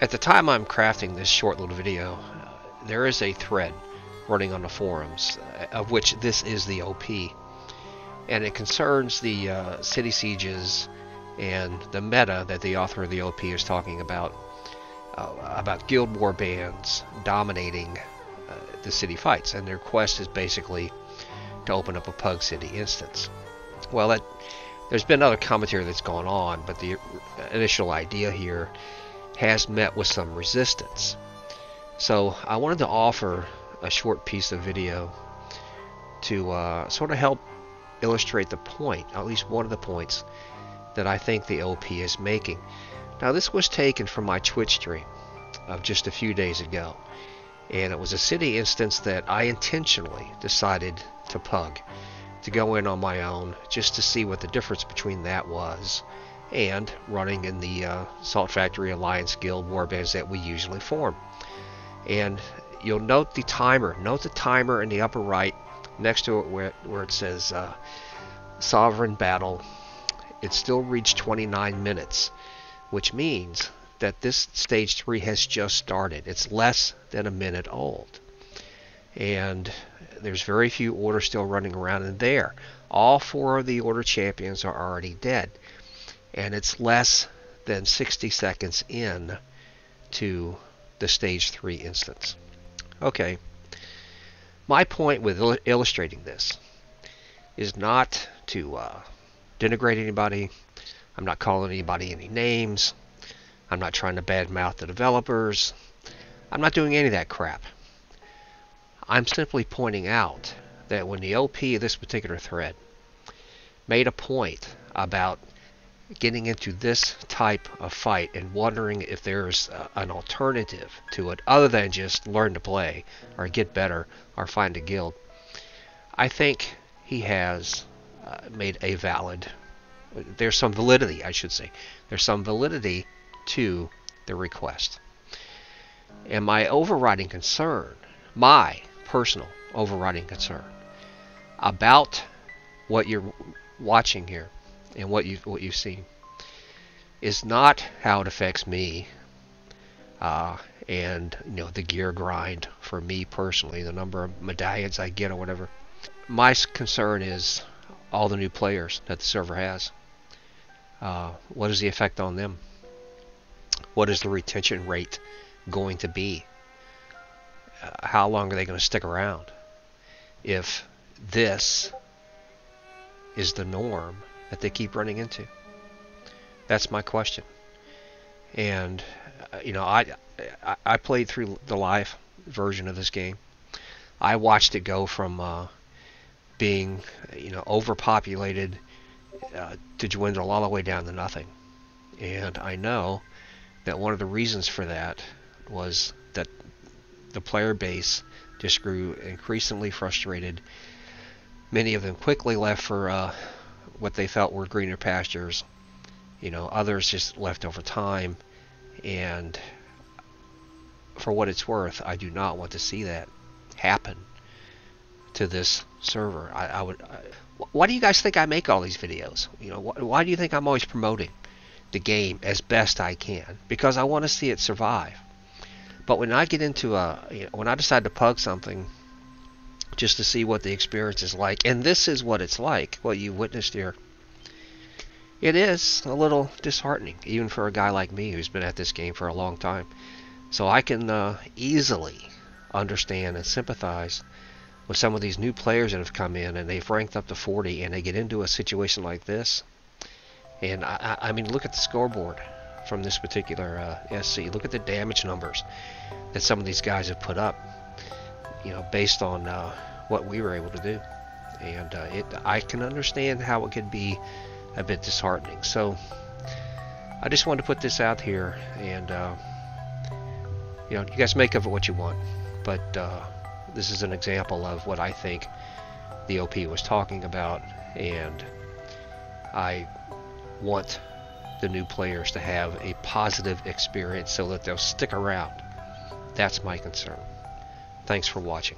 At the time I'm crafting this short little video, there is a thread running on the forums, of which this is the OP, and it concerns the city sieges and the meta that the author of the OP is talking about guild war bands dominating the city fights, and their quest is basically to open up a Pug City instance. Well, there's been other commentary that's gone on, but the initial idea here has met with some resistance. So I wanted to offer a short piece of video to sort of help illustrate the point, at least one of the points, that I think the OP is making. Now, this was taken from my Twitch stream of just a few days ago, and it was a city instance that I intentionally decided to pug, to go in on my own, just to see what the difference between that was and running in the Salt Factory Alliance Guild warbands that we usually form. And you'll note the timer. Note the timer in the upper right next to it where it says Sovereign Battle. It still reached 29 minutes, which means that this stage 3 has just started. It's less than a minute old, and there's very few orders still running around in there. All 4 of the order champions are already dead, and it's less than 60 seconds in to the stage 3 instance. Okay, my point with illustrating this is not to denigrate anybody. I'm not calling anybody any names. I'm not trying to badmouth the developers. I'm not doing any of that crap. I'm simply pointing out that when the OP of this particular thread made a point about getting into this type of fight and wondering if there's an alternative to it other than just learn to play or get better or find a guild, I think he has made a valid, there's some validity, I should say. There's some validity to the request. And my overriding concern, my personal overriding concern about what you're watching here and what you've seen is not how it affects me and the gear grind for me personally, the number of medallions I get or whatever. My concern is all the new players that the server has. What is the effect on them? What is the retention rate going to be? How long are they going to stick around if this is the norm that they keep running into? That's my question. And I played through the live version of this game. I watched it go from being overpopulated to dwindle all the way down to nothing. And I know that one of the reasons for that was that the player base just grew increasingly frustrated. Many of them quickly left for what they felt were greener pastures. Others just left over time. And for what it's worth, I do not want to see that happen to this server. Why do you guys think I make all these videos? Why do you think I'm always promoting the game as best I can? Because I want to see it survive. But when I get into when I decide to pug something just to see what the experience is like, and this is what it's like, what you witnessed here, it is a little disheartening, even for a guy like me who's been at this game for a long time. So I can easily understand and sympathize with some of these new players that have come in and they've ranked up to 40 and they get into a situation like this. And I mean, look at the scoreboard from this particular SC. Look at the damage numbers that some of these guys have put up, based on what we were able to do. And I can understand how it could be a bit disheartening. So I just wanted to put this out here, and you guys make of it what you want. But this is an example of what I think the OP was talking about, and I want the new players to have a positive experience so that they'll stick around. That's my concern. Thanks for watching.